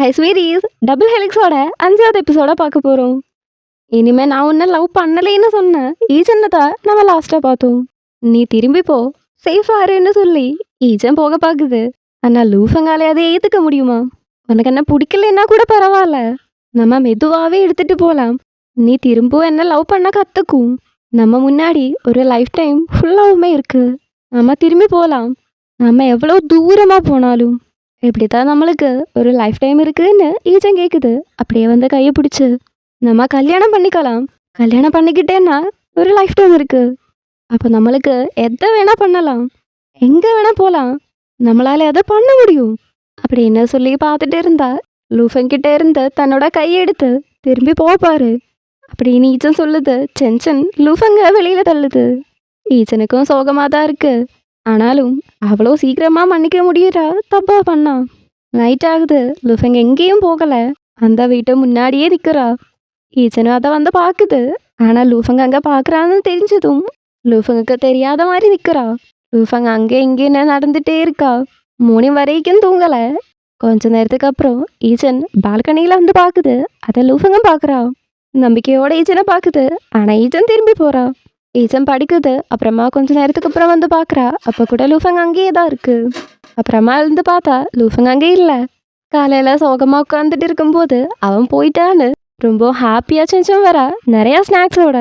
High ஸ்வீரிஸ், double ஹெலிக்ஸோட 5வது எபிசோட பார்க்க போகிறோம். இனிமே நான் உன்னை லவ் பண்ணலைன்னு சொன்னேன். ஈஜன்னதா நம்ம லாஸ்ட்டாக பார்த்தோம். நீ திரும்பி போ, சேஃபாக இருன்னு சொல்லி ஈஜன் போக பார்க்குது. ஆனால் லூஃபங்காலே அதை ஏற்றுக்க முடியுமா? உனக்கு என்ன பிடிக்கலன்னா கூட பரவாயில்ல, நம்ம மெதுவாகவே எடுத்துகிட்டு போகலாம். நீ திரும்பவும் என்ன லவ் பண்ண கற்றுக்கும். நம்ம முன்னாடி ஒரு லைஃப் டைம் ஃபுல்லாகவுமே இருக்குது. நம்ம திரும்பி போகலாம். நம்ம எவ்வளோ தூரமாக போனாலும் இப்படி தான் நம்மளுக்கு ஒரு லைஃப் டைம் இருக்குன்னு ஈஜன் கேட்குது. அப்படியே வந்து கையை பிடிச்சி நம்ம கல்யாணம் பண்ணிக்கலாம். கல்யாணம் பண்ணிக்கிட்டேன்னா ஒரு லைஃப் டைம் இருக்குது. அப்போ நம்மளுக்கு எதை வேணால் பண்ணலாம், எங்கே வேணால் போகலாம், நம்மளால் எதை பண்ண முடியும் அப்படின்னு சொல்லி பார்த்துட்டு இருந்தா லூஃபங்கிட்ட இருந்து தன்னோட கையை எடுத்து திரும்பி போப்பாரு அப்படின்னு ஈஜன் சொல்லுது. சென்சன் லூஃபங்க வெளியில் தள்ளுது. ஈஜனுக்கும் சோகமாக தான் இருக்குது. ஆனாலும் அவ்வளோ சீக்கிரமாக மன்னிக்க முடியுறா தப்பாக பண்ணா. நைட் ஆகுது. லூஃபங்க எங்கேயும் போகலை, அந்த வீட்டு முன்னாடியே நிற்கிறா. ஈச்சனும் அதை வந்து பார்க்குது. ஆனால் லூஃபங்க அங்கே பார்க்குறான்னு தெரிஞ்சதும் லூஃபங்குக்கு தெரியாத மாதிரி நிற்கிறா. லூஃபங்க அங்கே இங்கேன்னு நடந்துகிட்டே இருக்கா. 3 வரைக்கும் தூங்கலை. கொஞ்ச நேரத்துக்கு அப்புறம் ஈச்சன் பால்கனியில் வந்து பார்க்குது. அதை லூஃபங்க பார்க்குறா. நம்பிக்கையோட ஈச்சனை பார்க்குது. ஆனால் ஈச்சன் திரும்பி போகிறா. ஈச்சன் படிக்குது. அப்புறமா கொஞ்ச நேரத்துக்கு அப்புறம் வந்து பார்க்குறா. அப்போ கூட லூஃபங்க அங்கேயே தான் இருக்குது. அப்புறமா இருந்து பார்த்தா லூஃபங்க அங்கே இல்லை. காலையில் சோகமாக உட்காந்துட்டு இருக்கும்போது அவன் போயிட்டான்னு ரொம்ப ஹாப்பியாக செஞ்சவன் வரா நிறையா ஸ்நாக்ஸோட.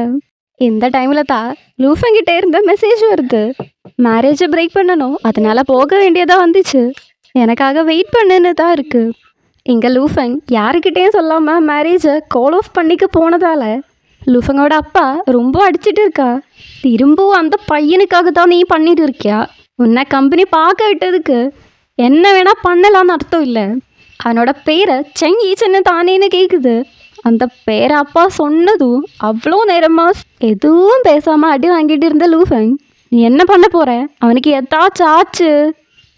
இந்த டைமில் தான் லூஃபங்கிட்டே இருந்த மெசேஜ் வருது. மேரேஜை பிரேக் பண்ணணும், அதனால போக வேண்டியதாக வந்துச்சு, எனக்காக வெயிட் பண்ணுன்னு தான் இருக்குது. இங்கே லூஃபங் யாருக்கிட்டேயும் சொல்லாமல் மேரேஜை கால் ஆஃப் பண்ணிக்க போனதால லூஃபங்கோட அப்பா ரொம்ப அடிச்சிட்டு இருக்கா. திரும்பவும் அந்த பையனுக்காக தான் நீ பண்ணிட்டு இருக்கியா? உன்னை கம்பெனி பார்க்க விட்டதுக்கு என்ன வேணா பண்ணலான்னு அர்த்தம் இல்லை. அவனோட பேரை செங் ஈச்சன்னு தானேன்னு கேட்குது. அந்த பேரை அப்பா சொன்னதும் அவ்வளோ நேரமாக எதுவும் பேசாமல் அடி வாங்கிட்டு இருந்த லூஃபங், நீ என்ன பண்ண போகிற, அவனுக்கு எதாச்சும் ஆச்சு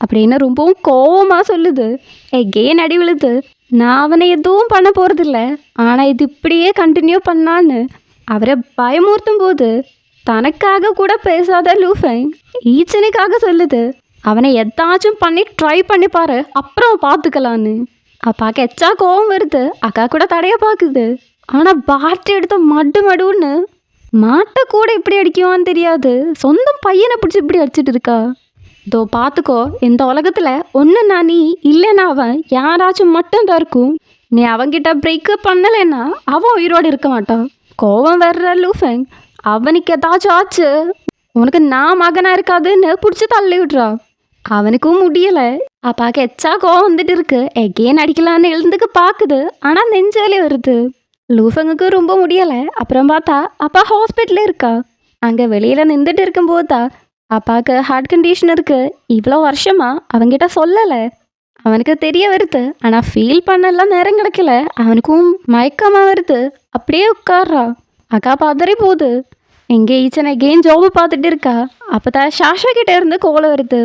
அப்படின்னு ரொம்பவும் கோவமாக சொல்லுது. எகெயின் அடி விழுது. நான் அவனை எதுவும் பண்ண போகிறதில்ல, ஆனால் இது இப்படியே கண்டினியூ பண்ணான்னு அவரை பயமுறுத்தும் போது தனக்காக கூட பேசாத லூஃபங் ஈச்சனுக்காக சொல்லுது, அவனை எதாச்சும் பண்ணி ட்ரை பண்ணி பாரு, அப்புறம் பார்த்துக்கலான்னு. அப்பாவுக்கு எச்சா கோவம் வருது. அக்கா கூட தடைய பார்க்குது. ஆனால் பாட்டு எடுத்து மடுன்னு மாட்டை கூட இப்படி அடிக்குவான்னு தெரியாது, சொந்த பையனை பிடிச்சி இப்படி அடிச்சிட்டு இருக்கா. இதோ பார்த்துக்கோ, இந்த உலகத்தில் ஒன்றுனா நீ இல்லைன்னா அவன் யாராச்சும் மட்டும்தான் இருக்கும். நீ அவன்கிட்ட பிரேக்கப் பண்ணலைன்னா அவன் உயிரோடு இருக்க மாட்டான். கோவம் வர்ற லூஃபங், அவனுக்கு ஏதாச்சும் ஆச்சு, உனக்கு நான் மகனாக இருக்காதுன்னு பிடிச்சி தள்ளி விட்றா. அவனுக்கும் முடியலை. அப்பாவுக்கு எச்சா கோவம் வந்துட்டு இருக்கு. எகெயின் அடிக்கலான்னு எழுந்துக்கு பார்க்குது. ஆனால் நெஞ்சாலே வருது. லூஃபங்குக்கு ரொம்ப முடியலை. அப்புறம் பார்த்தா அப்பா ஹாஸ்பிட்டலில் இருக்கா. அங்கே வெளியில் நின்றுட்டு இருக்கும்போது தான் அப்பாவுக்கு ஹார்ட் கண்டிஷன் இருக்குது. இவ்வளோ வருஷமாக அவங்கிட்ட சொல்லலை. அவனுக்கு தெரிய வருது. ஆனால் ஃபீல் பண்ணலாம் நேரம் கிடைக்கல. அவனுக்கும் மயக்கமாக வருது. அப்படியே உட்கார்றா. அக்கா பதறி போகுது. எங்கே ஈச்சனை எகெயின் ஜாபை பார்த்துட்டு இருக்கா. அப்போ தான் ஷாஷா கிட்டே இருந்து கோலம் வருது.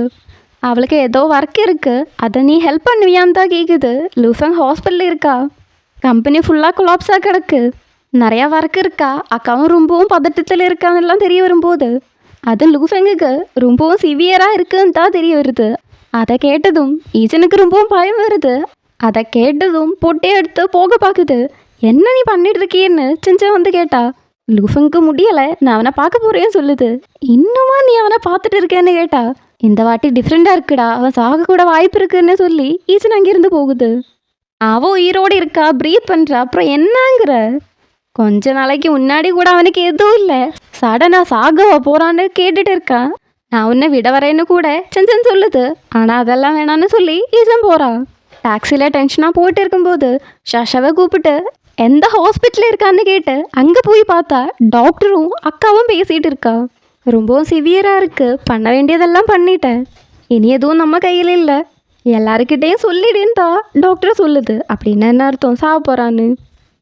அவளுக்கு ஏதோ ஒர்க் இருக்குது, அதை நீ ஹெல்ப் பண்ணுவியான்னு தான் கேட்குது. லூஃபங் ஹாஸ்பிட்டலில் இருக்கா. கம்பெனி ஃபுல்லாக கொலாப்ஸாக கிடக்கு. நிறையா ஒர்க் இருக்கா. அக்காவும் ரொம்பவும் பதட்டத்தில் இருக்கான்னெல்லாம் தெரிய வரும்போது அது லூஃபங்குக்கு ரொம்பவும் சிவியராக இருக்குன்னு தான் தெரிய வருது. அதை கேட்டதும் ஈச்சனுக்கு ரொம்பவும் பயம் வருது. அதை கேட்டதும் பொட்டே எடுத்து போக பார்க்குது. என்ன நீ பண்ணிட்டு இருக்கேன்னு செஞ்சா வந்து கேட்டா. லூஃபங்குக்கு முடியலை, நான் அவனை பார்க்க போகிறேன்னு சொல்லுது. இன்னுமா நீ அவனை பார்த்துட்டு இருக்கேன்னு கேட்டா. இந்த வாட்டி டிஃப்ரெண்ட்டாக இருக்குடா, அவன் சாக கூட வாய்ப்பு இருக்குன்னு சொல்லி ஈச்சன் அங்கேருந்து போகுது. அவன் உயிரோடு இருக்கா, ப்ரீத் பண்ணுறா. அப்புறம் என்னங்கிற? கொஞ்ச நாளைக்கு முன்னாடி கூட அவனுக்கு எதுவும் இல்லை, சடனாக சாகவா போகிறான்னு கேட்டுட்டு இருக்கான். நான் உன்னை விட வரேன்னு கூட செஞ்சேன்னு சொல்லுது. ஆனால் அதெல்லாம் வேணான்னு சொல்லி ஈச்சன் போகிறா. டாக்ஸியில் டென்ஷனாக போயிட்டு இருக்கும்போது ஷாஷாவை கூப்பிட்டு எந்த ஹாஸ்பிட்டலில் இருக்கான்னு கேட்டு அங்கே போய் பார்த்தா டாக்டரும் அக்காவும் பேசிகிட்டு இருக்கா. ரொம்பவும் சிவியராக இருக்குது, பண்ண வேண்டியதெல்லாம் பண்ணிட்டேன், இனி எதுவும் நம்ம கையில் இல்லை, எல்லாருக்கிட்டேயும் சொல்லிடுன்றா டாக்டர் சொல்லுது. அப்படின்னு என்ன அர்த்தம், சாக போகிறான்னு.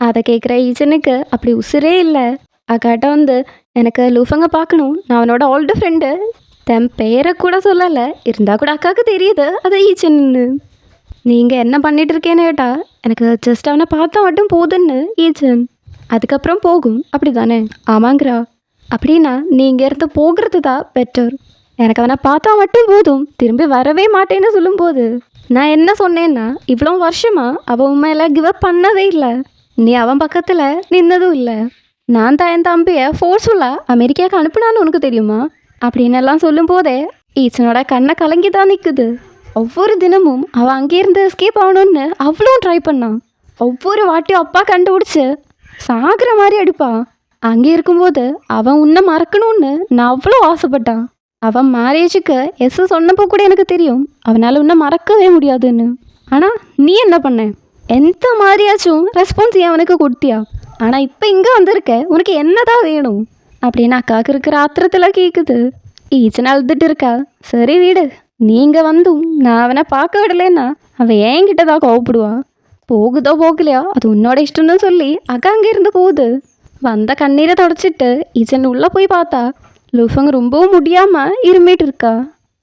அதை கேட்குற ஈச்சனுக்கு அப்படி உசுரே இல்லை. அக்காட்ட வந்து எனக்கு லூஃபங்க பார்க்கணும், நான் அவனோட ஓல்டு ஃப்ரெண்டு, தன் பேரை கூட சொல்லலை, இருந்தால் கூட அக்காவுக்கு தெரியுது அது ஈச்சன்னு. நீங்கள் என்ன பண்ணிட்டு இருக்கேன்னு கேட்டா, எனக்கு ஜஸ்ட் அவனை பார்த்தா மட்டும் போதுன்னு ஈச்சன். அதுக்கப்புறம் போகும் அப்படி தானே? ஆமாங்கிறா. அப்படின்னா நீங்கள் இருந்து போகிறது தான் பெட்டர். எனக்கு அவனை பார்த்தா மட்டும் போதும், திரும்பி வரவே மாட்டேன்னு சொல்லும்போது நான் என்ன சொன்னேன்னா இவ்வளோ வருஷமா அவன் உண்மையில கிவ் அப் பண்ணதே இல்லை. நீ அவன் பக்கத்தில் நின்னதும் இல்லை. நான் தான் என் தம்பியை ஃபோர்ஸ்ஃபுல்லாக அமெரிக்காவுக்கு அனுப்புனான்னு உனக்கு தெரியுமா அப்படின்னு எல்லாம் சொல்லும் போதே ஈச்சனோட கண்ணை கலங்கி தான் நிற்குது. ஒவ்வொரு தினமும் அவன் அங்கேருந்து எஸ்கேப் ஆகணும்னு அவ்வளோ ட்ரை பண்ணான். ஒவ்வொரு வாட்டியும் அப்பா கண்டுபிடிச்சி சாகிற மாதிரி அடிப்பான். அங்கே இருக்கும்போது அவன் உன்னை மறக்கணும்னு நான் அவ்வளோ ஆசைப்பட்டான். அவன் மேரேஜுக்கு எஸ் சொன்னப்போ கூட எனக்கு தெரியும் அவனால் உன்னை மறக்கவே முடியாதுன்னு. ஆனால் நீ என்ன பண்ண? எந்த மாதிரியாச்சும் ரெஸ்பான்ஸ் அவனுக்கு கொடுத்தியா? ஆனால் இப்போ இங்கே வந்திருக்க, உனக்கு என்னதான் வேணும் அப்படின்னு அக்காவுக்கு இருக்கிற ஆத்திரத்தில் கேட்குது. ஈச்சனை அழுதுட்டு இருக்கா. சரி வீடு, நீங்கள் வந்தும் நான் அவனை பார்க்க விடலைன்னா அவன் என்கிட்ட தான் கோவப்படுவான். போகுதோ போகலையா அது உன்னோட இஷ்டம்னு சொல்லி அக்கா அங்கே இருந்து போகுது. வந்த கண்ணீரை தொடச்சிட்டு ஈச்சன் உள்ளே போய் பார்த்தா லூஃபங் ரொம்பவும் முடியாமல் இருமிட்டு இருக்கா.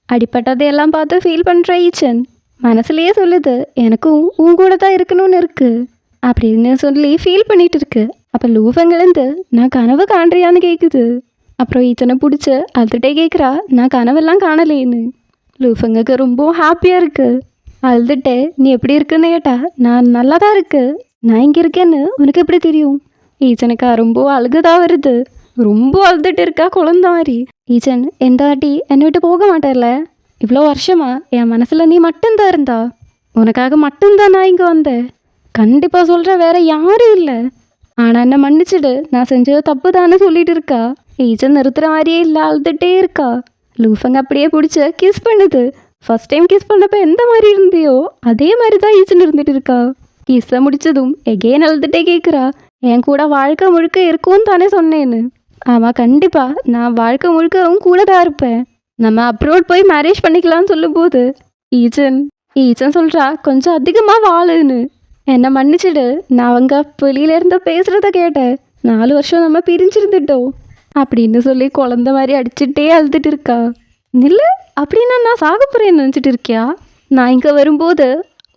அடிப்பட்டதையெல்லாம் பார்த்து ஃபீல் பண்ணுற ஈச்சன் மனசுலேயே சொல்லுது, எனக்கும் உன் கூட தான் இருக்கணும்னு இருக்குது அப்படின்னு சொல்லி ஃபீல் பண்ணிட்டு இருக்கு. அப்போ லூஃபங்கிலேருந்து நான் கனவு காண்றியான்னு கேட்குது. அப்புறம் ஈச்சனை பிடிச்சி அழுதுகிட்டே கேட்குறா, நான் கனவெல்லாம் காணலேன்னு. லூஃபங்குக்கு ரொம்ப ஹாப்பியாக இருக்குது. அழுதுட்டே நீ எப்படி இருக்குன்னு கேட்டா, நான் நல்லா தான் இருக்கு, நான் இங்கே இருக்கேன்னு உனக்கு எப்படி தெரியும்? ஈச்சனுக்கா ரொம்ப அழுகுதான் வருது. ரொம்ப அழுதுட்டு இருக்கா குழந்த மாதிரி. ஈச்சன் எந்த வாட்டி என்னை விட்டு போக மாட்டேர்ல, இவ்வளோ வருஷமா என் மனசில் நீ மட்டும்தான் இருந்தா, உனக்காக மட்டும்தான் நான் இங்கே வந்தேன். கண்டிப்பாக சொல்கிற வேற யாரும் இல்லை. ஆனால் என்னை மன்னிச்சிடு, நான் செஞ்சது தப்பு தானே சொல்லிட்டு இருக்கா. ஈச்சன் நிறுத்துற மாதிரியே இல்லை, அழுதுகிட்டே இருக்கா. லூஃபங்க அப்படியே பிடிச்சி கிஸ் பண்ணுது. ஃபர்ஸ்ட் டைம் கிஸ் பண்ணப்போ எந்த மாதிரி இருந்தியோ அதே மாதிரி தான் ஈச்சன் இருந்துட்டு இருக்கா. கிஸ்ஸை முடிச்சதும் எகெயின் அழுதுகிட்டே கேட்குறா, என் கூட வாழ்க்கை முழுக்க இருக்கும்னு தானே சொன்னேன்னு. ஆமாம், கண்டிப்பாக நான் வாழ்க்கை முழுக்கவும் கூட தான் இருப்பேன். நம்ம அப்ரோட் போய் மேரேஜ் பண்ணிக்கலாம்னு சொல்லும்போது ஈச்சன் சொல்கிறா, கொஞ்சம் அதிகமாக வாழுன்னு. என்னை மன்னிச்சிடு, நான் அவங்க வெளியிலேருந்து பேசுகிறத கேட்டேன். 4 வருஷம் நம்ம பிரிஞ்சிருந்துட்டோம் அப்படின்னு சொல்லி குழந்த மாதிரி அடிச்சுட்டே அழுதுட்டு இருக்கா. நில்லு, அப்படின்னா நான் சாக போகிறேன்னு நினச்சிட்டு இருக்கியா? நான் இங்கே வரும்போது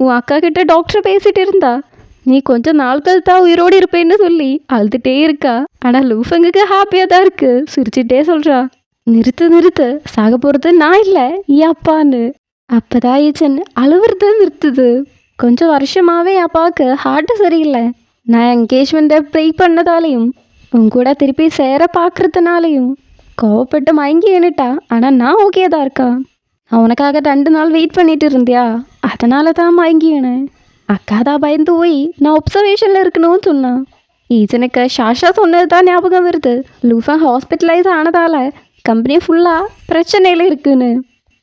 உன் அக்கா கிட்ட டாக்டர் பேசிகிட்டு இருந்தா, நீ கொஞ்சம் நாட்கள் தான் உயிரோடு இருப்பேன்னு சொல்லி அழுதுகிட்டே இருக்கா. ஆனால் லூஃபங்குக்கு ஹாப்பியாக தான் இருக்குது. சிரிச்சுட்டே சொல்கிறா, நிறுத்து, சாக போகிறது நான் இல்லை என் அப்பான்னு. அப்போ தான் ஈச்சன் அழுவுறது நிறுத்துது. கொஞ்சம் வருஷமாகவே என் அப்பாவுக்கு ஹார்ட்டு சரியில்லை. நான் என்கேஜ்மெண்ட்டை ப்ரேக் பண்ணதாலையும் உன் கூட திருப்பி சேர பார்க்குறதுனாலையும் கோவப்பட்டு மயங்கி எண்ணிட்டா. ஆனால் நான் ஓகே தான் இருக்கா. நான் உனக்காக 2 நாள் வெயிட் பண்ணிட்டு இருந்தியா, அதனால தான் மயங்கினேன். அக்கா தான் பயந்து போய் நான் ஒப்சர்வேஷனில் இருக்கணும்னு சொன்னான். ஈச்சனுக்கு ஷாஷா சொன்னது தான் ஞாபகம் வருது. லூஃபன் ஹாஸ்பிட்டலைஸ் ஆனதால் கம்பெனி ஃபுல்லாக பிரச்சனையில் இருக்குன்னு.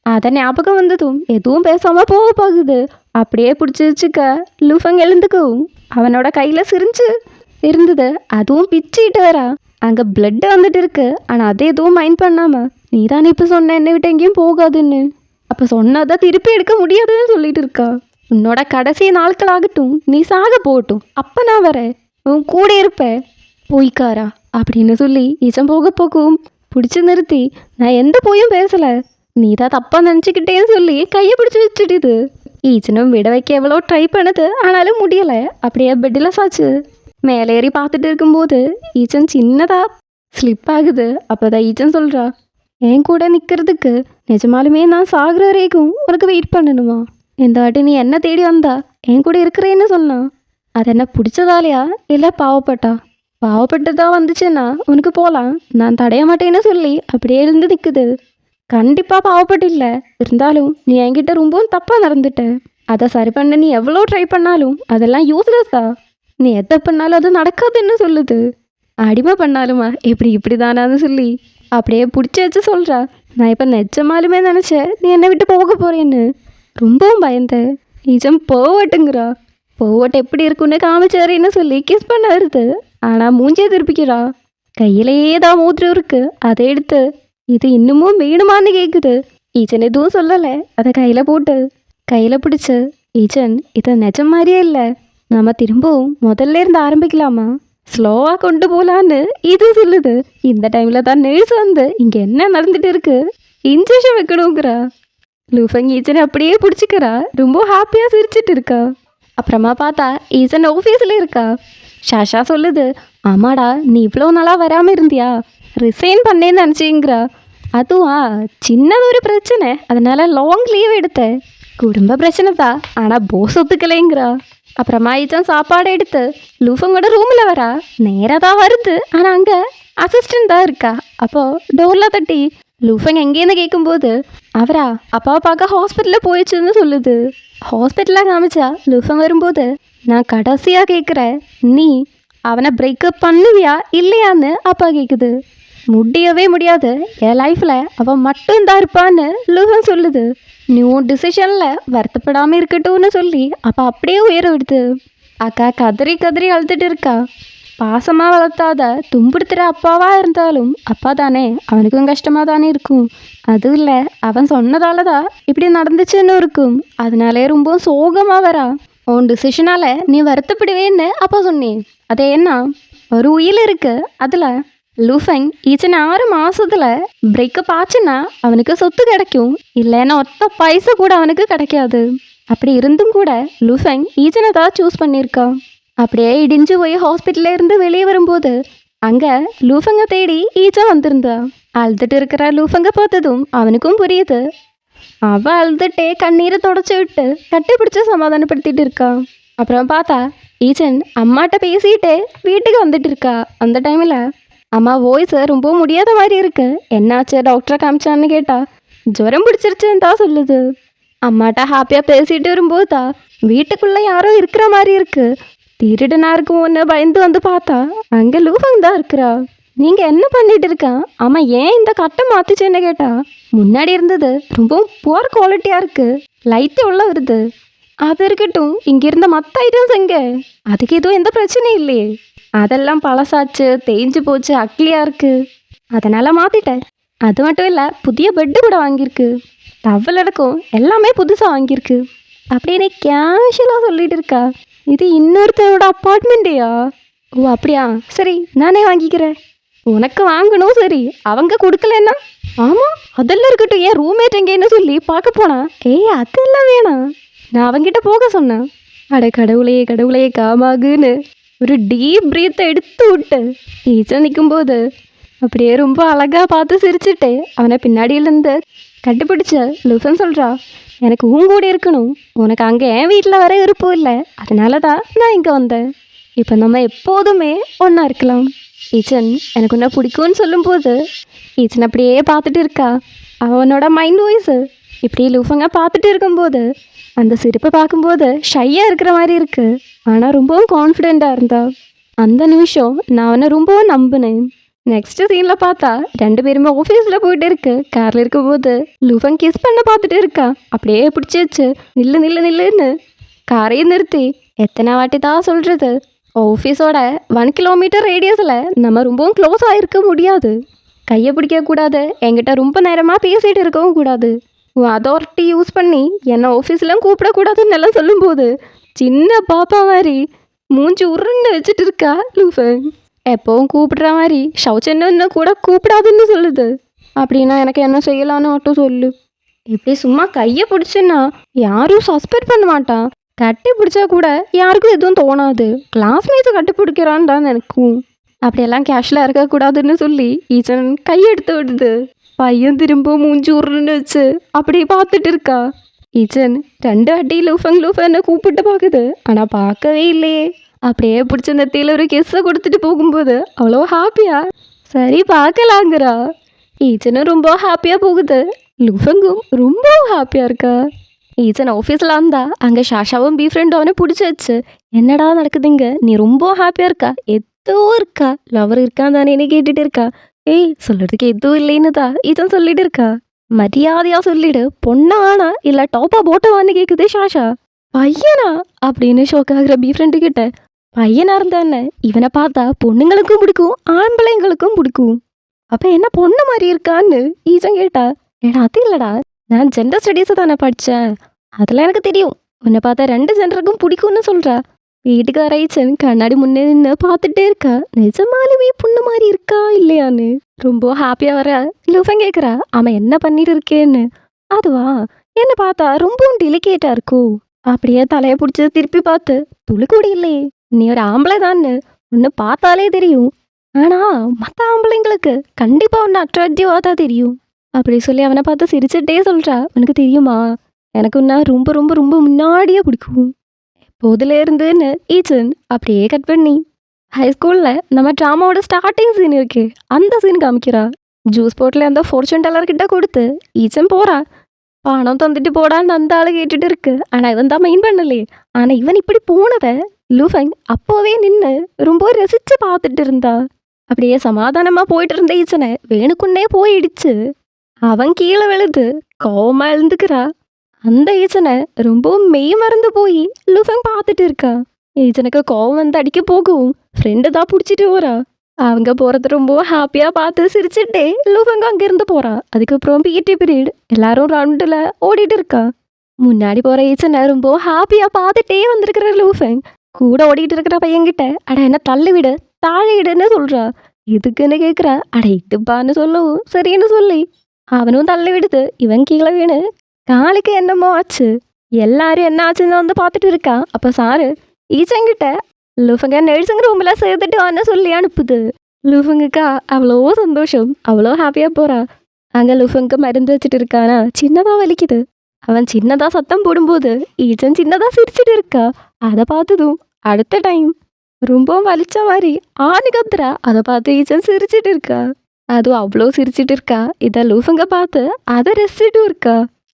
அதை ஞாபகம் வந்ததும் எதுவும் பேசாமல் போக போகுது. அப்படியே பிடிச்சி வச்சுக்க லூஃபங் எழுந்துக்கவும் அவனோட கையில் சிரிஞ்சு இருந்தது. அதுவும் பிச்சுக்கிட்டு வரா. அங்கே பிளட்டு வந்துட்டு இருக்கு. ஆனால் அதை எதுவும் மைண்ட் பண்ணாமல், நீ தானே இப்போ சொன்ன என்னை விட்டு எங்கேயும் போகாதுன்னு. அப்போ சொன்னதை திருப்பி எடுக்க முடியாதுன்னு சொல்லிட்டு இருக்கா. உன்னோட கடைசி நாட்கள் ஆகட்டும், நீ சாக போகட்டும், அப்போ நான் வரேன், உன் கூட இருப்பேன், போய்க்காரா அப்படின்னு சொல்லி ஈச்சன் போக போகவும் பிடிச்சி நிறுத்தி, நான் எந்த போயும் பேசலை, நீ தான் தப்பாக நினச்சிக்கிட்டேன்னு சொல்லி கையை பிடிச்சி வச்சுடுது. ஈச்சனும் விட வைக்க எவ்வளோ ட்ரை பண்ணுது, ஆனாலும் முடியலை. அப்படியே பெட்டில் சாச்சு மேலே ஏறி பார்த்துட்டு இருக்கும்போது ஈச்சன் சின்னதாக ஸ்லிப் ஆகுது. அப்போ தான் ஈச்சன் சொல்கிறா, என் கூட நிற்கிறதுக்கு நிஜமாலுமே நான் சாகிற வரைக்கும் உனக்கு வெயிட் பண்ணணுமா? இந்த வாட்டி நீ என்ன தேடி வந்தா என் கூட இருக்கிறேன்னு சொன்னான். அது என்ன பிடிச்சதாலையா இல்லை பாவப்பட்டதா வந்துச்சுன்னா உனக்கு போகலாம், நான் தடைய மாட்டேன்னு சொல்லி அப்படியே எழுந்து நிற்குது. கண்டிப்பாக பாவப்பட்டு இல்லை, இருந்தாலும் நீ என்கிட்ட ரொம்பவும் தப்பாக நடந்துட்ட. அதை சரி பண்ண நீ எவ்வளோ ட்ரை பண்ணாலும் அதெல்லாம் யூஸ்லெஸ் தான். நீ எதை பண்ணாலும் அது நடக்காதுன்னு சொல்லுது. அடிமை பண்ணாலுமா இப்படி தானான்னு சொல்லி அப்படியே பிடிச்சி வச்சு சொல்கிறா. நான் இப்போ நிஜமாலுமே நினச்சேன் நீ என்னை விட்டு போக போகிறேன்னு. ரொம்பவும் பயந்தேன். ஈச்சன் போவட்டுங்கிறா. போவட்டு எப்படி இருக்குன்னு காமிச்சாருன்னு சொல்லி கிஸ் பண்ண வருது. ஆனால் மூஞ்சியை திருப்பிக்கிறா. கையிலேயே தான் மூத்திரம் இருக்கு. அதை எடுத்து இது இன்னமும் வேணுமான்னு கேட்குது. ஈச்சன் எதுவும் சொல்லலை. அதை கையில் பிடிச்சி, ஈச்சன் இது நிஜம் மாதிரியே இல்லை, நம்ம திரும்பவும் முதல்ல இருந்து ஆரம்பிக்கலாமா, ஸ்லோவாக கொண்டு போகலான்னு இது சொல்லுது. இந்த டைமில் தான் நர்ஸ் வந்து இங்கே என்ன நடந்துட்டு இருக்கு, இன்ஜெக்ஷன் வைக்கணுங்கிறா. லூஃபங் ஈச்சனை அப்படியே பிடிச்சிக்கிறா. ரொம்ப ஹாப்பியாக சிரிச்சிட்டு இருக்கா. அப்புறமா பார்த்தா ஈச்சன் ஆஃபீஸில் இருக்கா. ஷாஷா சொல்லுது, ஆமாடா நீ இவ்வளோ நாளாக வராமல் இருந்தியா, ரிசைன் பண்ணேன்னு நினச்சிங்கிறா. அதுவா சின்னது ஒரு பிரச்சனை, அதனால் லாங் லீவ் எடுத்தேன். குடும்ப பிரச்சனை தான், ஆனால் போஸ் ஒத்துக்கலைங்கிறா. அப்புறமா ஈச்சன் சாப்பாடு எடுத்து லூஃபங்கோட ரூமில் வரா. நேராக தான் வருது, ஆனால் அங்கே அசிஸ்டன்ட் தான் இருக்கா. அப்போது டோரில் தட்டி லூஃபங் எங்கேருந்து கேட்கும்போது அவரா அப்பாவை பார்க்க ஹாஸ்பிட்டலில் போயிடுச்சுன்னு சொல்லுது. ஹாஸ்பிட்டலில் காமிச்சா லூஃபங் வரும்போது, நான் கடைசியாக கேட்குறேன், நீ அவனை பிரேக்கப் பண்ணுவியா இல்லையான்னு அப்பா கேட்குது. முடியவே முடியாது, என் லைஃப்பில் அவன் மட்டும்தான் இருப்பான்னு லூஃபங் சொல்லுது. நீ உன் டிசிஷனில் வருத்தப்படாமல் இருக்கட்டும்னு சொல்லி அப்போ அப்படியே உயர விடுது. அக்கா கதறி கதறி அழுதுட்டு இருக்கா. பாசமாக வளர்த்தாத துன்புறுத்துகிற அப்பாவாக இருந்தாலும் அப்பா தானே, அவனுக்கும் கஷ்டமாக தானே இருக்கும். அதுவும் இல்லை, அவன் சொன்னதால தான் இப்படி நடந்துச்சுன்னு இருக்கும். அதனாலே ரொம்ப சோகமாக வரா. உன் டிசிஷனால் நீ வருத்தப்படுவேன்னு அப்பா சொன்னேன். அது என்ன, ஒரு உயில் இருக்கு, அதில் லூஃபங் ஈச்சன் 6 மாசத்துல பிரேக்கப் ஆச்சுன்னா அவனுக்கு சொத்து கிடைக்கும், இல்லைன்னா ஒத்த பைசா கூட அவனுக்கு கிடைக்காது. அப்படி இருந்தும் கூட லூஃபங் ஈச்சனை தான் சூஸ் பண்ணியிருக்கான். அப்படியே இடிஞ்சு போய் ஹாஸ்பிட்டல்ல இருந்து வெளியே வரும்போது அங்கே லூஃபங்கை தேடி ஈச்சன் வந்திருந்தா. அழுதுட்டு இருக்கிற லூஃபங்கை பார்த்ததும் அவனுக்கும் புரியுது. அவள் அழுதுட்டே கண்ணீரை தொடச்சி விட்டு கட்டி பிடிச்சி சமாதானப்படுத்திட்டு இருக்கான். அப்புறம் பார்த்தா ஈச்சன் அம்மாட்ட பேசிட்டு வீட்டுக்கு வந்துட்டு இருக்கா. அந்த டைமில் அம்மா வாய்ஸ் ரொம்ப முடியாத மாதிரி இருக்கு. என்னாச்சு, டாக்டரை காமிச்சான்னு கேட்டா ஜுரம் பிடிச்சிருச்சுன்னு தான் சொல்லுது. அம்மாட்ட ஹாப்பியாக பேசிட்டு வரும்போது தான் வீட்டுக்குள்ளே யாரோ இருக்கிற மாதிரி இருக்கு. திருடனா இருக்கும் ஒன்று பயந்து வந்து பார்த்தா அங்கே லூஃபங் தான் இருக்கிறா. நீங்கள் என்ன பண்ணிட்டு இருக்கா? ஆமாம், ஏன் இந்த கட்டை மாற்றிச்சுன்னு கேட்டா முன்னாடி இருந்தது ரொம்ப புவர் குவாலிட்டியாக இருக்குது, லைட்டு உள்ள வருது. அது இருக்கட்டும், இங்கே இருந்த மற்ற ஐட்டம்ஸ் எங்கே? அதுக்கு எதுவும் எந்த பிரச்சனையும் இல்லையே. அதெல்லாம் பழசாச்சு, தேஞ்சு போச்சு, அக்லியாக இருக்குது, அதனால் மாற்றிட்டேன். அது மட்டும் இல்லை, புதிய பெட்டு கூட வாங்கியிருக்கு, டவல் அடக்கம் எல்லாமே புதுசாக வாங்கியிருக்கு அப்படின்னு கேஷுவலாக சொல்லிட்டு இருக்கா. இது இன்னொருத்தரோட அப்பார்ட்மெண்ட்டையா? ஓ அப்படியா, சரி நானே வாங்கிக்கிறேன். உனக்கு வாங்கணும், சரி அவங்க கொடுக்கலன்னா? ஆமாம், அதெல்லாம் இருக்கட்டும், ஏன் ரூம்மேட் எங்கேன்னு சொல்லி பார்க்க போனா? ஏய் அதெல்லாம் வேணாம், நான் அவங்கிட்ட போக சொன்னேன். அட கடவுளே கடவுளே காமாகுன்னு ஒரு டீப் பிரீத்தை எடுத்து விட்டு ஈச்சன் நிற்கும்போது அப்படியே ரொம்ப அழகாக பார்த்து சிரிச்சுட்டு அவனை பின்னாடியிலேருந்து கண்டுபிடிச்ச லூஃபன் சொல்கிறா, எனக்கு கூட இருக்கணும், உனக்கு அங்கே என் வீட்டில் வர விருப்பம் இல்லை, அதனால தான் நான் இங்கே வந்தேன். இப்போ நம்ம எப்போதுமே ஒன்றா இருக்கலாம். ஈச்சன் எனக்கு ஒன்றா பிடிக்கும்னு சொல்லும்போது ஈச்சன் அப்படியே பார்த்துட்டு இருக்கா. அவனோட மைண்ட் வாய்ஸு இப்படி லூஃபங்க பார்த்துட்டு இருக்கும்போது அந்த சிரிப்பை பார்க்கும்போது ஷையாக இருக்கிற மாதிரி இருக்குது, ஆனால் ரொம்பவும் கான்ஃபிடெண்ட்டாக இருந்தா. அந்த நிமிஷம் நான் அவனை ரொம்பவும் நம்பினேன். நெக்ஸ்ட் சீனில் பார்த்தா 2 பேருமே ஆஃபீஸில் போயிட்டு இருக்கு. காரில் இருக்கும்போது லூஃபங் கிஸ் பண்ண பார்த்துட்டு இருக்கா. அப்படியே பிடிச்சி வச்சு நில்லு நில்லு நில்லுன்னு காரையும் நிறுத்தி எத்தனை வாட்டி தான் சொல்கிறது, ஆஃபீஸோட 1 கிலோமீட்டர் ரேடியஸில் நம்ம ரொம்பவும் க்ளோஸாக இருக்க முடியாது, கையை பிடிக்கக்கூடாது, என்கிட்ட ரொம்ப நேரமாக பேசிகிட்டு இருக்கவும் கூடாது, உன் அதாரிட்டி யூஸ் பண்ணி என்னை ஆஃபீஸ்லாம் கூப்பிடக்கூடாதுன்னு எல்லாம் சொல்லும்போது சின்ன பாப்பா மாதிரி மூஞ்சி உருண்டு வச்சுட்டு இருக்கா லூஃபங். எப்போவும் கூப்பிடுற மாதிரி ஷவுச்சன்னு கூட கூப்பிடாதுன்னு சொல்லுது. அப்படின்னா எனக்கு என்ன செய்யலான்னு மட்டும் சொல்லு. இப்படி சும்மா கையை பிடிச்சுன்னா யாரும் சஸ்பெக்ட் பண்ண மாட்டான், கட்டி பிடிச்சா கூட யாருக்கும் எதுவும் தோணாது, கிளாஸ்மேட்ஸை கட்டி பிடிக்கிறான்னு தான் நினைக்கும். அப்படியெல்லாம் கேஷுவலாக இருக்கக்கூடாதுன்னு சொல்லி ஈச்சன் கையெடுத்து விடுது. பையன் திரும்ப மூஞ்சி உருன்னு வச்சு அப்படி பார்த்துட்டு இருக்கா. ஈச்சன் 2 அடி லூஃபன்னு கூப்பிட்டு பார்க்குது, ஆனால் பார்க்கவே இல்லையே. அப்படியே பிடிச்ச நெத்தியில் ஒரு கெஸ்ஸை கொடுத்துட்டு போகும்போது அவ்வளோ ஹாப்பியா சரி பார்க்கலாங்கிறா. ஈச்சனும் ரொம்ப ஹாப்பியாக போகுது, லூஃபங்கும் ரொம்ப ஹாப்பியாக இருக்கா. ஈச்சன் ஆஃபீஸில் இருந்தா அங்கே ஷாஷாவும் பி ஃப்ரெண்டும் அவனை பிடிச்சி வச்சு, என்னடா நடக்குதுங்க, நீ ரொம்ப ஹாப்பியாக இருக்கா, எதோ இருக்கா, லவர் இருக்கான் தானேன்னு கேட்டுட்டு இருக்கா. ஏய் சொல்கிறதுக்கு எதுவும் இல்லைன்னு தான் ஈச்சன் சொல்லிட்டு இருக்கா. மரியாதையாக சொல்லிடு, பொண்ணா ஆனா இல்லை டாப்பா போட்டவான்னு கேட்குது ஷாஷா. பையனா அப்படின்னு ஷோக் ஆகிற பி ஃப்ரெண்டு கிட்ட, பையனா இருந்தா என்ன, இவனை பார்த்தா பொண்ணுங்களுக்கும் பிடிக்கும் ஆம்பளைங்களுக்கும் பிடிக்கும், அப்போ என்ன பொண்ணு மாதிரி இருக்கான்னு ஈச்சன் கேட்டா. ஏடா அது இல்லைடா, நான் ஜெண்டர் ஸ்டடீஸை தானே படித்தேன், அதெல்லாம் எனக்கு தெரியும், உன்னை பார்த்தா 2 ஜெண்டருக்கும் பிடிக்கும்னு சொல்கிறா. வீட்டுக்கார ஈச்சன் கண்ணாடி முன்னே நின்று பார்த்துட்டே இருக்கா, நிஜமாலுமே பொண்ணு மாதிரி இருக்கா இல்லையான்னு. ரொம்ப ஹாப்பியாக வர லூஃபன் கேட்குறா, அவன் என்ன பண்ணிட்டு இருக்கேன்னு. அதுவா, என்னை பார்த்தா ரொம்பவும் டெலிகேட்டாக இருக்கும். அப்படியே தலையை பிடிச்சி திருப்பி பார்த்து, துளுக்கூடி இல்லையே, நீ ஒரு ஆம்பளை தான்னு ஒன்று பார்த்தாலே தெரியும், ஆனால் மற்ற ஆம்பளைங்களுக்கு கண்டிப்பாக ஒன்று அட்ராக்டிவாக தான் தெரியும் அப்படி சொல்லி அவனை பார்த்து சிரிச்சுட்டே சொல்கிறா. உனக்கு தெரியுமா, எனக்கு உன்னை ரொம்ப ரொம்ப ரொம்ப முன்னாடியே பிடிக்கும். எப்போதுல இருந்துன்னு ஈச்சன் அப்படியே கட் பண்ணி ஹை ஸ்கூலில் நம்ம ட்ராமாவோட ஸ்டார்டிங் சீன் இருக்கு, அந்த சீன் காமிக்கிறா. ஜூஸ் போட்டில் அந்த ஃபார்ச்சூன் டெல்லர் கிட்ட கொடுத்து ஈச்சன் போறா. பணம் தந்துட்டு போடான்னு அந்த ஆளு கேட்டுட்டு இருக்கு. ஆனால் இவன் தான் மெயின் பண்ணலையே. ஆனால் இவன் இப்படி போனதை லூஃபங் அப்போவே நின்று ரொம்ப ரசிச்சு பார்த்துட்டு இருந்தா. அப்படியே சமாதானமாக போயிட்டு இருந்த ஈச்சனை வேணுக்குன்னே போய் இடிச்சு அவன் கீழே விழுது கோவமா எழுந்துக்கிறா. அந்த ஈச்சனை ரொம்ப மெய் மறந்து போய் லூஃபங் பார்த்துட்டு இருக்கா. ஈச்சனுக்கு கோவம் வந்து அடிக்க போகும், ஃப்ரெண்டு தான் பிடிச்சிட்டு போறா. அவங்க போறது ரொம்ப ஹாப்பியா பார்த்து சிரிச்சுட்டே லூஃபங் அங்கிருந்து போறா. அதுக்கப்புறம் பிடி பீரியட் எல்லாரும் ரவுண்டில் ஓடிட்டு இருக்கா. முன்னாடி போற ஈச்சனை ரொம்ப ஹாப்பியா பார்த்துட்டே வந்திருக்கிற லூஃபங் கூட ஓடிட்டு இருக்கிற பையன்கிட்ட அட என்ன தள்ளி விடு தாழை இடுன்னு சொல்றா. இதுக்குன்னு கேட்குறா. அட இதுப்பான்னு சொல்லவும் சரின்னு சொல்லி அவனும் தள்ளி விடுது. இவன் கீழே வீணு காலுக்கு என்னமோ ஆச்சு. எல்லாரும் என்ன ஆச்சுன்னு வந்து பார்த்துட்டு இருக்கா. அப்போ சாரு ஈச்சங்கிட்ட லூஃபங்க நர்சிங் ரூமில் சேர்த்துட்டு வான்னு சொல்லி அனுப்புது. லூஃபங்குக்கா அவ்வளோ சந்தோஷம், அவ்வளோ ஹாப்பியாக போகிறா. அங்கே லூஃபங்கு மருந்து வச்சுட்டு இருக்கானா, சின்னதாக வலிக்குது. அவன் சின்னதாக சத்தம் போடும்போது ஈச்சன் சின்னதாக சிரிச்சிட்டு இருக்கா. அதை பார்த்ததும் அடுத்த டைம் ரொம்ப வலிச்ச மாதிரி ஆணி கத்துறா. அதை பார்த்து ஈச்சன் சிரிச்சிட்டு இருக்கா. அதுவும் அவ்வளோ சிரிச்சிட்டு இருக்கா. இதை லூஃபங்க பார்த்து அதை ரசிச்சுட்டும் இருக்கா.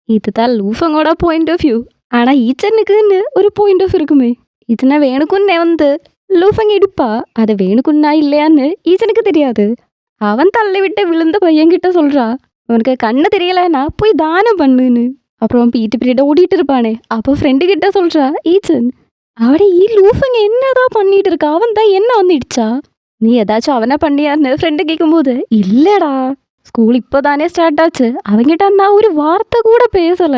இதுதான் லூஃபங்கோட பாயிண்ட் ஆஃப் வியூ. ஆனால் ஈச்சனுக்குன்னு ஒரு பாயிண்ட் ஆஃப் இருக்குமே. இதனை வேணுக்குன்னே வந்து லூஃபங் இடுப்பா. அதை வேணுக்குன்னா இல்லையான்னு ஈச்சனுக்கு தெரியாது. அவன் தள்ளி விட்டு விழுந்த பையன்கிட்ட சொல்றா, உனக்கு கண்ணு தெரியலன்னா போய் தானம் பண்ணுன்னு. அப்புறம் பீட்டு பீரியட ஓடிட்டு இருப்பானே, அப்போ ஃப்ரெண்டு கிட்ட சொல்றா ஈச்சன், அவட லூஃபங் என்னதான் பண்ணிட்டு இருக்கா, அவன் தான் என்ன வந்து இடிச்சா, நீ ஏதாச்சும் அவனை பண்ணியான்னு ஃப்ரெண்டு கேட்கும்போது, இல்லடா ஸ்கூல் இப்போதானே ஸ்டார்ட் ஆச்சு, அவங்கிட்ட நான் ஒரு வார்த்தை கூட பேசல,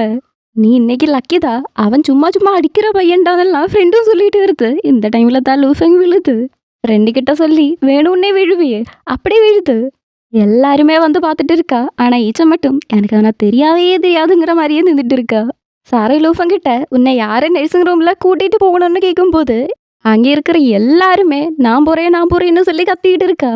நீ இன்னைக்கு லக்கிதா, அவன் சும்மா சும்மா அடிக்கிற பையன்டானெல்லாம் ஃப்ரெண்டும் சொல்லிட்டு வருது. இந்த டைம்ல தான் லூஃபங் விழுது. ஃப்ரெண்டு கிட்ட சொல்லி வேணும்னே விழுவியே, அப்படி விழுது. எல்லாருமே வந்து பார்த்துட்டு இருக்கா. ஆனா ஈச்சன் மட்டும் எனக்கு அவனை தெரியாதுங்கிற மாதிரியே நின்றுட்டு இருக்கா. சாரை லூஃபங்கிட்ட உன்னை யாரை நர்சிங் ரூம்ல கூட்டிட்டு போகணும்னு கேட்கும்போது அங்கே இருக்கிற எல்லாருமே நான் போறேன்னு சொல்லி கத்திக்கிட்டு இருக்கா.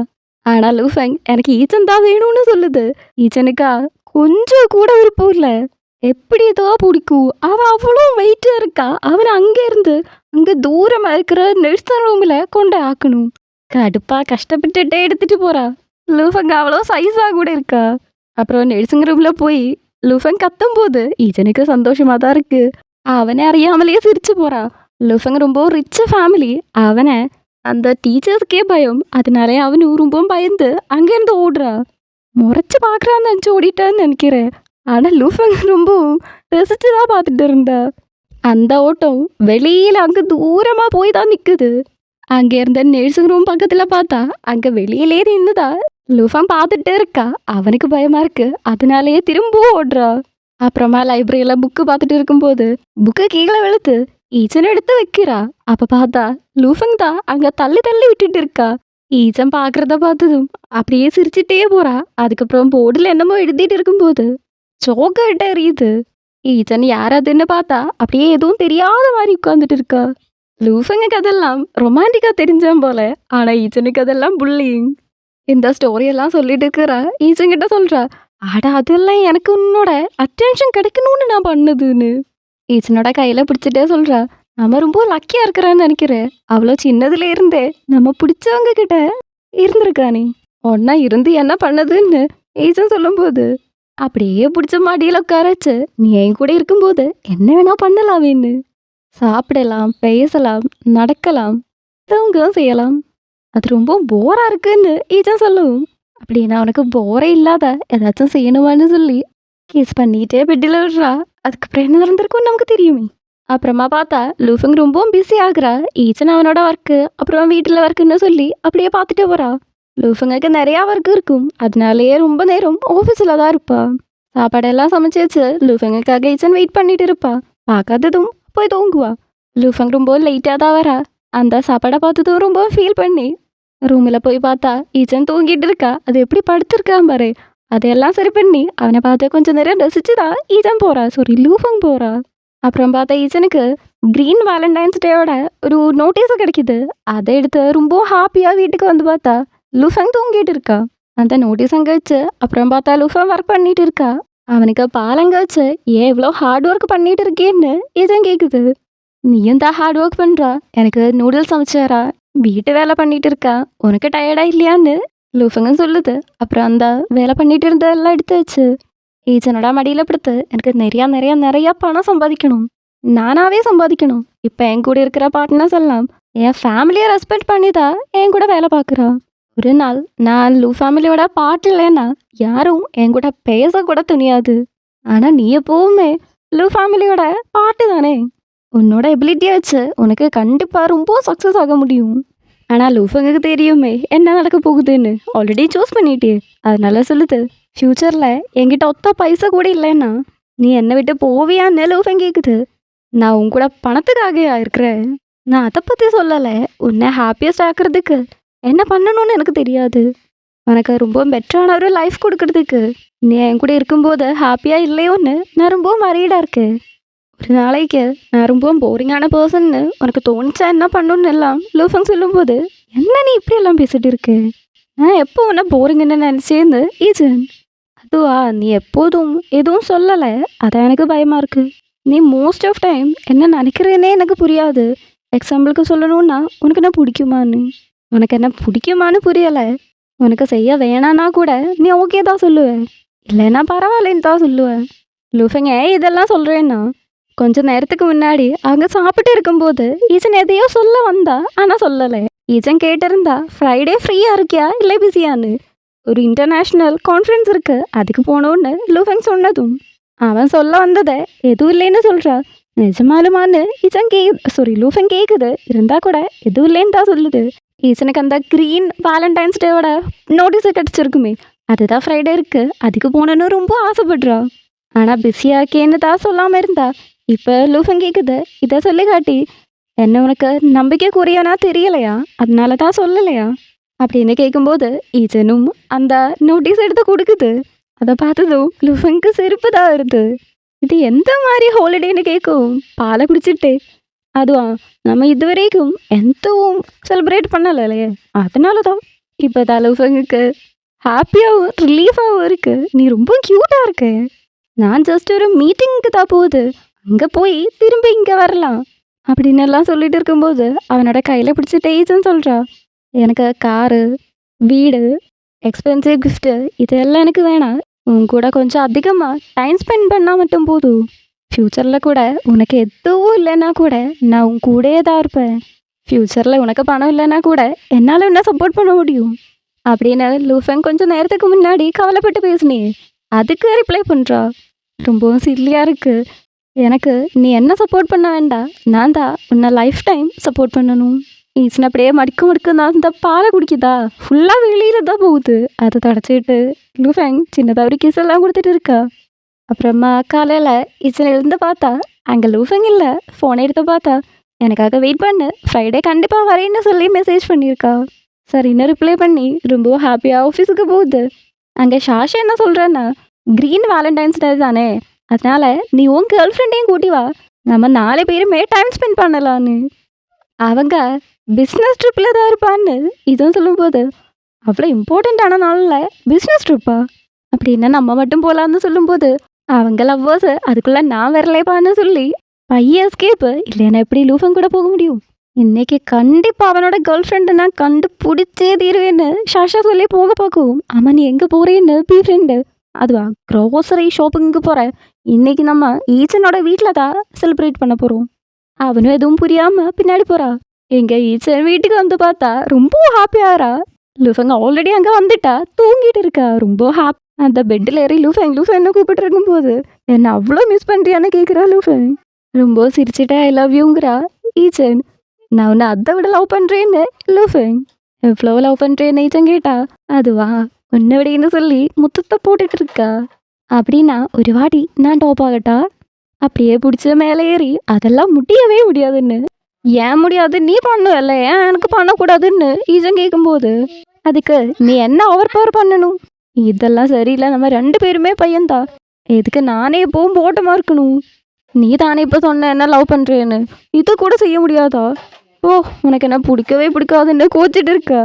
ஆனா லூஃபங் எனக்கு ஈச்சன் தான் வேணும்னு சொல்லுது. ஈச்சனுக்கா கொஞ்சம் கூட விருப்பம் இல்லை. எப்படி ஏதோ பிடிக்கும், அவன் அவ்வளோ வெயிட்டா இருக்கா. அவனை அங்கே இருந்து அங்கே தூரமாக இருக்கிற நர்சிங் ரூமில் கொண்டு ஆக்கணும். கடுப்பா கஷ்டப்பட்டுட்டே எடுத்துட்டு போறா. லூஃபங் அவ்வளோ சைஸாக கூட இருக்கா. அப்புறம் நர்சிங் ரூமில் போய் லூஃபங் கத்தும் போது ஈச்சனுக்கு சந்தோஷமா தான் இருக்கு. அவனை அறியாமலேயே சிரிச்சு போறா. லூஃபங் ரொம்ப ரிச் ஃபேமிலி. அவனை அந்த டீச்சர்ஸ்க்கே பயம். அதனாலே அவனு ரொம்ப பயந்து அங்கேருந்து ஓடுறா. முறைச்சு பார்க்குறான்னு நினச்சி ஓடிட்டான்னு நினைக்கிறேன். ஆனால் லூஃபங் ரொம்ப ரசிச்சு தான் பார்த்துட்டு இருந்தா. அந்த ஓட்டம் வெளியில் அங்கே தூரமாக போய் தான் நிற்குது. அங்கே இருந்த நர்சிங் ரூம் பக்கத்தில் பார்த்தா அங்கே வெளியிலே நின்றுதா லூஃபங் பார்த்துட்டே இருக்கா. அவனுக்கு பயமாக இருக்கு. அதனாலேயே திரும்பவும் ஓடுறா. அப்புறமா லைப்ரரியில் புக்கு பார்த்துட்டு இருக்கும்போது புக்கு கீழே விழுத்து ஈச்சன் எடுத்து வைக்கிறா. அப்போ பார்த்தா லூஃபங் தான் அங்கே தள்ளி தள்ளி விட்டுட்டு இருக்கா. ஈச்சன் பார்க்குறத பார்த்ததும் அப்படியே சிரிச்சிட்டே போறா. அதுக்கப்புறம் போர்டில் என்னமோ எழுதிட்டு இருக்கும்போது சோக்கிட்ட எரியுது. ஈச்சன் யார் அதுன்னு பார்த்தா அப்படியே எதுவும் தெரியாத மாதிரி உட்காந்துட்டு இருக்கா. லூஃபங்குக்கு அதெல்லாம் ரொமான்டிக்கா தெரிஞ்சான் போல. ஆனா ஈச்சனுக்கு அதெல்லாம் புல்லிங். இந்த ஸ்டோரியெல்லாம் சொல்லிட்டு இருக்கிறா. ஈச்சன் கிட்ட சொல்றா, அட அதெல்லாம் எனக்கு உன்னோட அட்டென்ஷன் கிடைக்கணும்னு நான் பண்ணதுன்னு. ஈச்சனோட கையில பிடிச்சிட்டே சொல்றா, நம்ம ரொம்ப லக்கியா இருக்கிறான்னு நினைக்கிறேன். அவ்வளோ சின்னதுல இருந்தே நம்ம பிடிச்சவங்க கிட்ட இருந்திருக்கானே, ஒன்னா இருந்து என்ன பண்ணதுன்னு ஈச்சன் சொல்லும்போது அப்படியே பிடிச்ச மாடியில் உட்காரச்சு, நீ என் கூட இருக்கும்போது என்ன வேணா பண்ணலாமேன்னு. சாப்பிடலாம், பேசலாம், நடக்கலாம், தூங்கவும் செய்யலாம். அது ரொம்ப போரா இருக்குன்னு ஈச்சன் சொல்லுவோம். அப்படின்னா உனக்கு போரே இல்லாத ஏதாச்சும் செய்யணுமான்னு சொல்லி கிஸ் பண்ணிட்டே பெட்டில் விடுறா. அதுக்கப்புறம் என்ன நடந்திருக்கும்னு நமக்கு தெரியுமே. அப்புறமா பார்த்தா லூஃபங் ரொம்பவும் பிஸி ஆகுறா. ஈச்சன் அவனோட ஒர்க்கு அப்புறம் வீட்டில் ஒர்க்குன்னு சொல்லி அப்படியே பார்த்துட்டு போறா. லூஃபங்குக்கு நிறையா ஒர்க் இருக்கும். அதனாலேயே ரொம்ப நேரம் ஆஃபீஸில் தான் இருப்பா. சாப்பாடெல்லாம் சமைச்சு வச்சு லூஃபங்குக்காக ஈச்சன் வெயிட் பண்ணிட்டு இருப்பா. பார்க்காததும் போய் தூங்குவா. லூஃபங் ரொம்ப லேட்டாக தான் வரா. அந்த சாப்பாடை பார்த்ததும் ரொம்ப ஃபீல் பண்ணி ரூமில் போய் பார்த்தா ஈச்சன் தூங்கிட்டு இருக்கா. அது எப்படி படுத்திருக்கான் பாரு. அதையெல்லாம் சரி பண்ணி அவனை பார்த்து கொஞ்சம் நேரம் ரசிச்சுதான் ஈச்சன் போறா. லூஃபங் போறா. அப்புறம் பார்த்தா ஈச்சனுக்கு கிரீன் வேலண்டைன்ஸ் டேயோட ஒரு நோட்டீஸ் கிடைக்குது. அதை எடுத்து ரொம்ப ஹாப்பியாக வீட்டுக்கு வந்து பார்த்தா லூஃபங் தூங்கிட்டு இருக்கா. அந்த நோட்டீஸ் அங்கே வச்சு அப்புறம் பார்த்தா லூஃபங் ஒர்க் பண்ணிட்டு இருக்கா. அவனுக்கு பாலங்க வச்சு ஏன் இவ்வளோ ஹார்ட் ஒர்க் பண்ணிட்டு இருக்கேன்னு இதான் கேட்குது. நீயும் தான் ஹார்ட் ஒர்க் பண்ணுறா, எனக்கு நூடுல்ஸ் சமைச்சாரா, வீட்டு வேலை பண்ணிட்டு இருக்கா, உனக்கு டயர்டா இல்லையான்னு லூஃபங்க சொல்லுது. அப்புறம் அந்த வேலை பண்ணிட்டு இருந்ததெல்லாம் எடுத்து வச்சு ஈச்சனோட மடியில் படுத்து எனக்கு நிறையா நிறையா நிறையா பணம் சம்பாதிக்கணும், நானாவே சம்பாதிக்கணும். இப்போ என் கூட இருக்கிற பார்ட்னர்ஸ் எல்லாம் என் ஃபேமிலியை ரெஸ்பெக்ட் பண்ணி தான் என் கூட வேலை பார்க்குறா. ஒரு நாள் நான் லூ ஃபேமிலியோட பாட்டு இல்லைன்னா யாரும் என் கூட பேசக்கூட துணியாது. ஆனால் நீ எப்பவுமே லூ ஃபேமிலியோட பாட்டு தானே. உன்னோட எபிலிட்டியை வச்சு உனக்கு கண்டிப்பாக ரொம்ப சக்ஸஸ் ஆக முடியும். ஆனால் லூஃபங்களுக்கு தெரியுமே என்ன நடக்க போகுதுன்னு, ஆல்ரெடி சூஸ் பண்ணிட்டே. அதனால சொல்லுது, ஃப்யூச்சரில் என்கிட்ட ஒத்த பைசா கூட இல்லைன்னா நீ என்னை விட்டு போவியான்னு லூஃபன் கேட்குது. நான் உன் கூட பணத்துக்காக இருக்கிறேன், நான் அதை பற்றி சொல்லலை. உன்னை ஹாப்பியஸ்ட் ஆக்குறதுக்கு என்ன பண்ணணும்னு எனக்கு தெரியாது. உனக்கு ரொம்ப பெட்டரான ஒரு லைஃப் கொடுக்கறதுக்கு நீ என் கூட இருக்கும்போது ஹாப்பியாக இல்லையோன்னு நான் ரொம்ப மறையடாக இருக்கேன். ஒரு நாளைக்கு நான் ரொம்ப போரிங்கான பர்சன்னு உனக்கு தோணுச்சா என்ன பண்ணணும்னு எல்லாம் லூஃபங் சொல்லும்போது, என்ன நீ இப்படி எல்லாம் பேசிட்டு இருக்கு, நான் எப்போ உன்ன போரிங்கன்னு நினச்சேன்னு ஈஜன். அதுவா, நீ எப்போதும் எதுவும் சொல்லலை, அதான் எனக்கு பயமாக இருக்கு. நீ மோஸ்ட் ஆஃப் டைம் என்ன நினைக்கிறேன்னே எனக்கு புரியாது. எக்ஸாம்பிளுக்கு சொல்லணும்னா உனக்கு என்ன பிடிக்குமான்னு, உனக்கு என்ன பிடிக்குமான்னு புரியலை. உனக்கு செய்ய வேணான்னா கூட நீ ஓகே தான் சொல்லுவேன், இல்லைன்னா பரவாயில்லன்னு தான் சொல்லுவேன். லூஃபங்க இதெல்லாம் சொல்கிறேன்னா, கொஞ்ச நேரத்துக்கு முன்னாடி அவங்க சாப்பிட்டு இருக்கும்போது ஈஜன் எதையோ சொல்ல வந்தா, ஆனால் சொல்லலை. ஈஜன் கேட்டிருந்தா ஃப்ரைடே ஃப்ரீயாக இருக்கியா இல்லை பிஸியான்னு. ஒரு இன்டர்நேஷ்னல் கான்ஃபரன்ஸ் இருக்கு, அதுக்கு போனோன்னு லூஃபங் சொன்னதும் அவன் சொல்ல வந்ததை எதுவும் இல்லைன்னு சொல்கிறா. நிஜமாலுமான்னு லூஃபங் கேட்குது, இருந்தால் கூட எதுவும் இல்லைன்னு தான் சொல்லுது. ஈசனுக்கு அந்த க்ரீன் வேலண்டைன்ஸ் டேவோட நோட்டீஸை கிடச்சிருக்குமே, அதுதான் ஃப்ரைடே இருக்கு, அதுக்கு போகணுன்னு ரொம்ப ஆசைப்படுறா. ஆனால் பிஸியாக இருக்கேன்னு தான் சொல்லாமல் இருந்தா. இப்போ லூஃபன் கேட்குது, இதை சொல்லி காட்டி என்ன உனக்கு நம்பிக்கை குறையனா தெரியலையா, அதனால தான் சொல்லலையா அப்படின்னு கேட்கும்போது ஈஜனும் அந்த நோட்டீஸ் எடுத்து கொடுக்குது. அதை பார்த்ததும் லூஃபனுக்கு செருப்பு தான் வருது. இது எந்த மாதிரி ஹாலிடேன்னு கேட்கும், பாலை குடிச்சிட்டு. அதுவா, நம்ம இதுவரைக்கும் எந்தவும் செலிப்ரேட் பண்ணலையே, அதனால தான் இப்போ தான் லூஃபங்குக்கு ஹாப்பியாகவும் ரிலீஃபாகவும் இருக்கு. நீ ரொம்ப க்யூட்டாக இருக்க, நான் ஜஸ்ட் ஒரு மீட்டிங்க்கு தான் போகுது, அங்கே போய் திரும்பி இங்கே வரலாம் அப்படின்னு எல்லாம் சொல்லிட்டு இருக்கும்போது அவனோட கையில் பிடிச்சிட்டு ஈஜன் சொல்கிறா, எனக்கு காரு, வீடு, எக்ஸ்பென்சிவ் கிஃப்ட்டு இதெல்லாம் எனக்கு வேணாம். உன் கூட கொஞ்சம் அதிகமாக டைம் ஸ்பெண்ட் பண்ணால் மட்டும் போதும். ஃப்யூச்சரில் கூட உனக்கு எதுவும் இல்லைன்னா கூட நான் உன் கூடயே தான் இருப்பேன். ஃப்யூச்சரில் உனக்கு பணம் இல்லைன்னா கூட என்னால் என்ன சப்போர்ட் பண்ண முடியும் அப்படின்னு லூஃபன் கொஞ்சம் நேரத்துக்கு முன்னாடி கவலைப்பட்டு பேசினே. அதுக்கு ரிப்ளை பண்ணுறா, ரொம்பவும் சில்லியாக இருக்குது. எனக்கு நீ என்ன சப்போர்ட் பண்ண வேண்டாம், நான் தான் உன்னை லைஃப் டைம் சப்போர்ட் பண்ணணும். ஈசன் அப்படியே மடிக்க தான் இந்த பாலை குடிக்குதா, ஃபுல்லாக வெளியில் தான் போகுது. அதை தொடச்சிட்டு லூஃபங் சின்னதாக ஒரு கிஸ் எல்லாம் கொடுத்துட்டு இருக்கா. அப்புறமா காலையில் ஈசன் எழுந்து பார்த்தா அங்கே லூஃபங் இல்லை. ஃபோனை எடுத்து பார்த்தா, எனக்காக வெயிட் பண்ணு, ஃப்ரைடே கண்டிப்பாக வரேன்னு சொல்லி மெசேஜ் பண்ணியிருக்கா. சரின்னு ரிப்ளை பண்ணி ரொம்ப ஹாப்பியாக ஆஃபீஸுக்கு போகுது. அங்கே ஷாஷா என்ன சொல்கிறேன்னா, க்ரீன் வேலண்டைன்ஸ் டே தானே, அதனால நீ உன் கேர்ள் ஃப்ரெண்டையும் கூட்டி வா, நம்ம 4 பேருமே டைம் ஸ்பெண்ட் பண்ணலான்னு. அவங்க பிஸ்னஸ் ட்ரிப்பில் தான் இருப்பான்னு இதுவும் சொல்லும்போது, அவ்வளோ இம்பார்ட்டண்ட்டான நாளில் பிஸ்னஸ் ட்ரிப்பா அப்படின்னா நம்ம மட்டும் போகலான்னு சொல்லும்போது, அவங்க லவ்வர்ஸு அதுக்குள்ளே நான் வரலேப்பான்னு சொல்லி பையன் எஸ்கேப்பு, இல்லைன்னா எப்படி லூஃபன் கூட போக முடியும். இன்னைக்கு கண்டிப்பாக அவனோட கேர்ள் ஃப்ரெண்டு நான் கண்டுபிடிச்சே தீருவேன்னு ஷாஷா சொல்லி போக பார்க்கும். ஆமாம், நீ எங்கே போகிறேன்னு பி ஃப்ரெண்டு. அதுவா, க்ரோசரி ஷாப்பிங்க்கு போகிறேன், இன்னைக்கு நம்ம ஈச்சனோட வீட்டில் தான் செலிப்ரேட் பண்ண போகிறோம். அவனும் எதுவும் புரியாமல் பின்னாடி போகிறா. எங்கள் ஈச்சன் வீட்டுக்கு வந்து பார்த்தா ரொம்ப ஹாப்பியாகிறா. லூஃபங்க ஆல்ரெடி அங்கே வந்துட்டா, தூங்கிட்டு இருக்கா, ரொம்ப ஹாப்பி. அந்த பெட்டில் ஏறி லூஃபன் என்ன கூப்பிட்டு இருக்கும்போது, என்ன அவ்வளோ மிஸ் பண்ணுறியான்னு கேட்குறா லூஃபன். ரொம்ப சிரிச்சிட்டா ஐ லவ் யூங்கிறா ஈச்சன். நான் உன்னை அதை விட லவ் பண்ணுறேன்னு லூஃபன். எவ்வளோ லவ் பண்ணுறேன்னு ஈச்சன் கேட்டா. அதுவா, உன்னை விடைன்னு சொல்லி முத்தத்தை போட்டுட்டு இருக்கா. அப்படின்னா ஒரு வாட்டி நான் டாப் ஆகட்டா, அப்படியே பிடிச்ச மேலே ஏறி அதெல்லாம் முடியவே முடியாதுன்னு. ஏன் முடியாது, நீ பண்ணுவல்ல, ஏன் எனக்கு பண்ணக்கூடாதுன்னு ஈஜன் கேட்கும்போது, அதுக்கு நீ என்ன ஓவர் பவர் பண்ணணும், இதெல்லாம் சரியில்லை, நம்ம 2 பேருமே பையன்தான், எதுக்கு நானே எப்பவும் போட்டமாக இருக்கணும், நீ தானே இப்போ சொன்ன என்ன லவ் பண்ணுறேன்னு, இது கூட செய்ய முடியாதா, ஓ உனக்கு என்ன பிடிக்கவே பிடிக்காதுன்னு கோச்சிட்டு இருக்கா.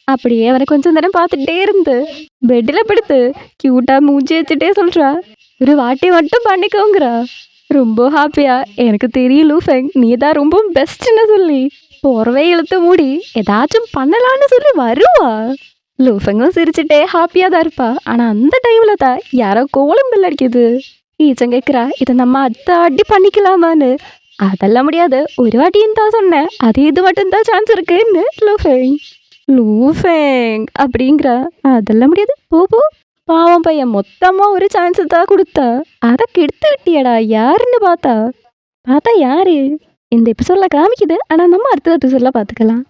அப்படியே அவரை கொஞ்சம் நேரம் பார்த்துட்டே இருந்து பெட்டில் படுத்து க்யூட்டாக மூஞ்சி வச்சுட்டே சொல்கிறா, ஒரு வாட்டி மட்டும் பண்ணிக்கோங்கிறா. ரொம்ப ஹாப்பியா எனக்கு தெரியும் லூஃபெங் நீ தான் ரொம்ப பெஸ்ட்னு சொல்லி போர்வை இழுத்து மூடி ஏதாச்சும் பண்ணலான்னு சொல்லி வருவா. லூஃபெங்கும் சிரிச்சுட்டே ஹாப்பியா தான் இருப்பா. ஆனா அந்த டைம்ல தான் யாரோ கோலம் பில் அடிக்குது. ஈச்சன் கேட்குறா இதை நம்ம அடுத்த வாட்டி பண்ணிக்கலாமான்னு. அதெல்லாம் முடியாது, ஒரு வாட்டின்னு தான் சொன்னேன், அது இது மட்டும்தான் சான்ஸ் இருக்குன்னு லூஃபெங். லூஃபெங் அப்படிங்கிறா. அதெல்லாம் முடியாது, போ போ. பாவம் பையன் மொத்தமா ஒரு சான்ஸ் தான் கொடுத்தா, அதை கெடுத்து விட்டியடா. யாருன்னு பார்த்தா யாரு இந்த எபிசோட்ல காமிக்குது. ஆனா நம்ம அடுத்த எபிசோட்ல பார்த்துக்கலாம்.